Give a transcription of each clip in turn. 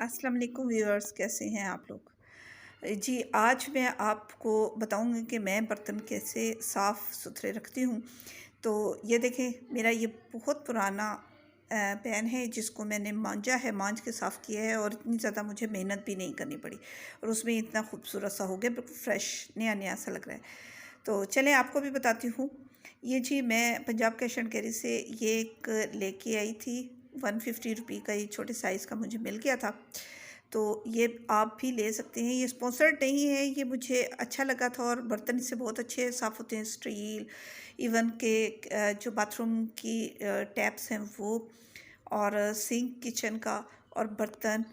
अस्सलाम वालेकुम व्यूअर्स, कैसे हैं आप लोग। जी, आज मैं आपको बताऊंगी कि मैं बर्तन कैसे साफ़ सुथरे रखती हूँ। तो ये देखें, मेरा ये बहुत पुराना पैन है जिसको मैंने मांजा है, मांज के साफ़ किया है और इतनी ज़्यादा मुझे मेहनत भी नहीं करनी पड़ी और उसमें इतना खूबसूरत सा हो गया, बिल्कुल फ्रेश नया नया सा लग रहा है। तो चलें आपको भी बताती हूँ। ये जी मैं पंजाब कैश एंड कैरी से ये एक लेके आई थी। 150 रुपये का ये छोटे साइज़ का मुझे मिल गया था। तो ये आप भी ले सकते हैं। ये स्पॉन्सर्ड नहीं है, ये मुझे अच्छा लगा था और बर्तन इससे बहुत अच्छे साफ़ होते हैं। स्टील, इवन के जो बाथरूम की टैप्स हैं वो, और सिंक किचन का, और बर्तन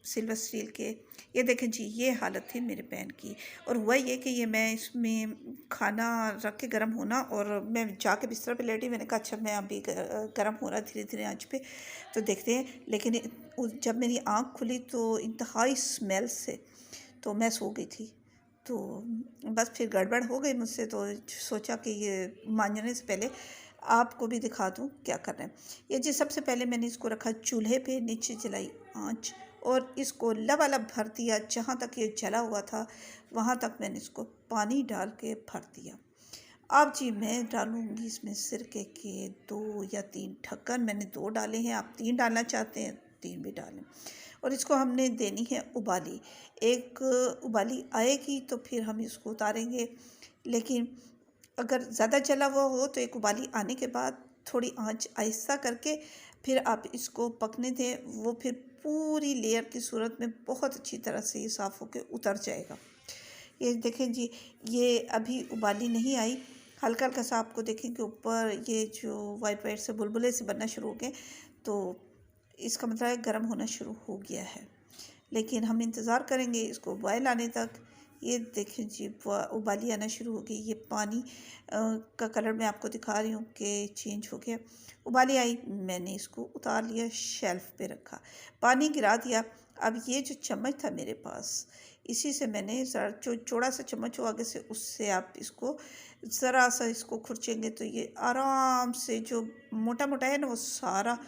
सिल्वर स्टील के। ये देखें जी, ये हालत थी मेरे पैन की। और हुआ ये कि ये मैं इसमें खाना रख के गर्म होना, और मैं जाके बिस्तर पे लेटी। मैंने कहा अच्छा मैं अभी गर्म हो रहा धीरे धीरे आंच पे, तो देखते हैं। लेकिन जब मेरी आँख खुली तो इंतहाई स्मेल से तो मैं सो गई थी। तो बस फिर गड़बड़ हो गई मुझसे, तो सोचा कि ये मांजने से पहले आपको भी दिखा दूं क्या कर रहे हैं। ये जी सबसे पहले मैंने इसको रखा चूल्हे पे, नीचे जलाई आंच, और इसको लबालब भर दिया। जहाँ तक ये जला हुआ था वहाँ तक मैंने इसको पानी डाल के भर दिया। अब जी मैं डालूंगी इसमें सिरके के 2 या 3 ढक्कन। मैंने 2 डाले हैं, आप 3 डालना चाहते हैं 3 भी डालें। और इसको हमने देनी है उबाली। एक उबाली आएगी तो फिर हम इसको उतारेंगे। लेकिन अगर ज़्यादा जला हुआ हो तो एक उबाली आने के बाद थोड़ी आंच आहिस्ता करके फिर आप इसको पकने दें। वो फिर पूरी लेयर की सूरत में बहुत अच्छी तरह से ये साफ़ होकर उतर जाएगा। ये देखें जी, ये अभी उबाली नहीं आई। हल्का हल्का सा आपको देखें कि ऊपर ये जो वाइट वाइट से बुलबुले से बनना शुरू हो गए, तो इसका मतलब है गर्म होना शुरू हो गया है। लेकिन हम इंतज़ार करेंगे इसको बॉयल आने तक। ये देखें जी, उबाली आना शुरू हो गई। ये पानी का कलर मैं आपको दिखा रही हूँ कि चेंज हो गया। उबाली आई, मैंने इसको उतार लिया, शेल्फ पे रखा, पानी गिरा दिया। अब ये जो चम्मच था मेरे पास, इसी से मैंने ज़रा जो चौड़ा सा चम्मच हो आगे से, उससे आप इसको ज़रा सा इसको खुरचेंगे तो ये आराम से जो मोटा मोटा है ना, वो सारा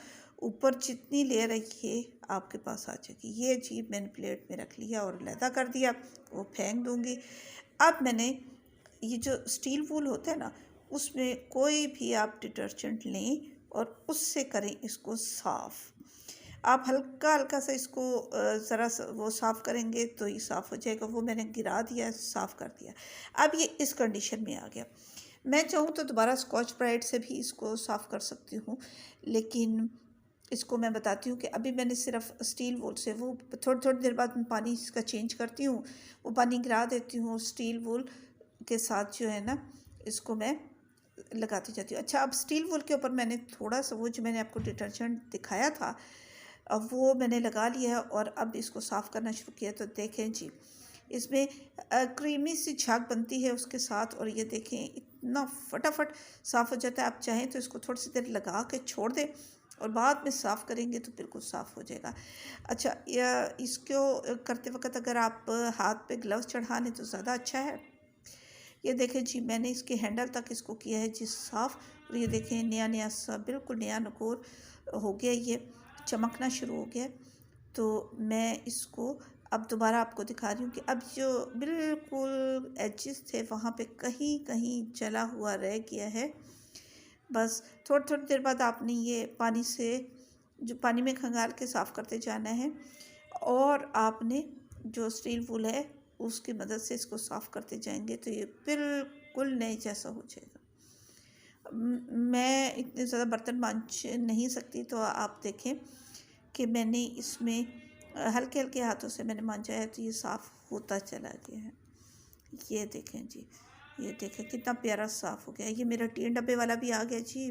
ऊपर जितनी लेयर है ये आपके पास आ जाएगी। ये जी मैंने प्लेट में रख लिया और लैदा कर दिया, वो फेंक दूंगी। अब मैंने ये जो स्टील वूल होता है ना, उसमें कोई भी आप डिटर्जेंट लें और उससे करें इसको साफ़। आप हल्का हल्का सा इसको ज़रा सा वो साफ़ करेंगे तो ये साफ़ हो जाएगा। वो मैंने गिरा दिया, साफ़ कर दिया। अब ये इस कंडीशन में आ गया। मैं चाहूँ तो दोबारा स्कॉच ब्राइट से भी इसको साफ़ कर सकती हूँ, लेकिन इसको मैं बताती हूँ कि अभी मैंने सिर्फ स्टील वूल से, वो थोड़ी थोड़ी देर बाद मैं पानी इसका चेंज करती हूँ, वो पानी गिरा देती हूँ स्टील वूल के साथ, जो है ना, इसको मैं लगाती जाती हूँ। अच्छा, अब स्टील वूल के ऊपर मैंने थोड़ा सा वो जो मैंने आपको डिटर्जेंट दिखाया था, अब वो मैंने लगा लिया है और अब इसको साफ़ करना शुरू किया। तो देखें जी, इसमें क्रीमी सी झाग बनती है उसके साथ, और ये देखें इतना फटाफट साफ़ हो जाता है। आप चाहें तो इसको थोड़ी सी देर लगा के छोड़ दें और बाद में साफ़ करेंगे तो बिल्कुल साफ़ हो जाएगा। अच्छा, या इसको करते वक्त अगर आप हाथ पे ग्लव्स चढ़ा लें तो ज़्यादा अच्छा है। ये देखें जी, मैंने इसके हैंडल तक इसको किया है जी साफ़, और ये देखें नया नया सा बिल्कुल नया नकोर हो गया, ये चमकना शुरू हो गया। तो मैं इसको अब दोबारा आपको दिखा रही हूँ कि अब जो बिल्कुल एजेस थे वहाँ पे कहीं कहीं जला हुआ रह गया है। बस थोड़ी थोड़ी देर बाद आपने ये पानी से, जो पानी में खंगाल के साफ़ करते जाना है, और आपने जो स्टील वूल है उसकी मदद से इसको साफ़ करते जाएंगे तो ये बिल्कुल नए जैसा हो जाएगा। मैं इतने ज़्यादा बर्तन मांज नहीं सकती, तो आप देखें कि मैंने इसमें हल्के हल्के हाथों से मैंने मांजा है तो ये साफ़ होता चला गया है। ये देखें जी, ये देखें कितना प्यारा साफ़ हो गया। ये मेरा 3 डब्बे वाला भी आ गया जी।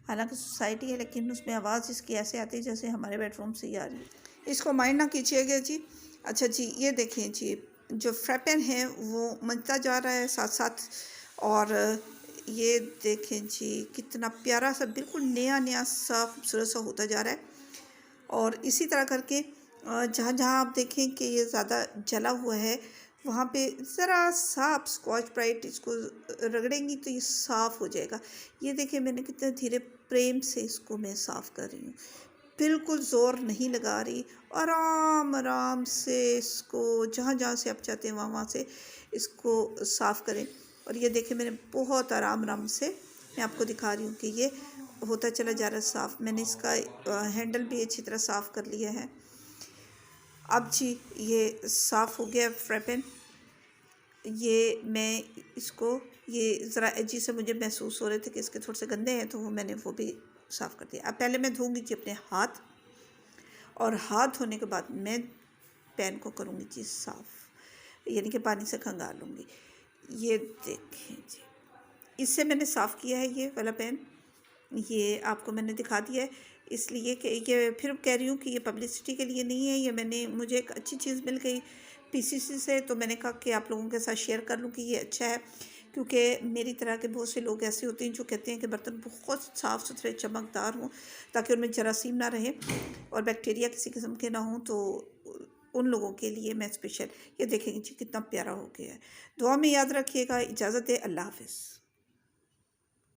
हालांकि सोसाइटी है लेकिन उसमें आवाज़ इसकी ऐसे आती है जैसे हमारे बेडरूम से ही आ रही है। इसको माइंड ना कीजिएगा जी। अच्छा जी, ये देखें जी, जो फ्राई पैन है वो मंजता जा रहा है साथ साथ, और ये देखें जी कितना प्यारा सा बिल्कुल नया नया सा खूबसूरत सा होता जा रहा है। और इसी तरह करके जहाँ जहाँ आप देखें कि ये ज़्यादा जला हुआ है वहाँ पे ज़रा सा आप स्कॉच ब्राइट इसको रगड़ेंगी तो ये साफ़ हो जाएगा। ये देखिए मैंने कितने धीरे प्रेम से इसको मैं साफ़ कर रही हूँ। बिल्कुल ज़ोर नहीं लगा रही, आराम आराम से इसको जहाँ जहाँ से आप चाहते हैं वहाँ वहाँ से इसको साफ़ करें। और ये देखिए मैंने बहुत आराम आराम से, मैं आपको दिखा रही हूँ कि ये होता चला जा रहा है साफ़। मैंने इसका हैंडल भी अच्छी तरह साफ़ कर लिया है। अब जी ये साफ़ हो गया फ्राई पैन। ये मैं इसको, ये ज़रा अजीब से मुझे महसूस हो रहे थे कि इसके थोड़े से गंदे हैं, तो मैंने वो भी साफ़ कर दिया। अब पहले मैं धोऊंगी जी अपने हाथ, और हाथ धोने के बाद मैं पैन को करूँगी जी साफ़, यानी कि पानी से खंगाल लूँगी। ये देखें जी, इससे मैंने साफ़ किया है ये वाला पैन। ये आपको मैंने दिखा दिया है, इसलिए कि ये फिर कह रही हूँ कि ये पब्लिसिटी के लिए नहीं है। ये मुझे एक अच्छी चीज़ मिल गई पीसीसी से, तो मैंने कहा कि आप लोगों के साथ शेयर कर लूँ कि ये अच्छा है। क्योंकि मेरी तरह के बहुत से लोग ऐसे होते हैं जो कहते हैं कि बर्तन बहुत साफ़ सुथरे चमकदार हों, ताकि उनमें जरासीम ना रहे और बैक्टीरिया किसी किस्म के ना हों। तो उन लोगों के लिए मैं स्पेशल, ये देखेंगे जी कितना प्यारा हो गया है। दुआ में याद रखिएगा। इजाज़त है, अल्लाह हाफ़िज़।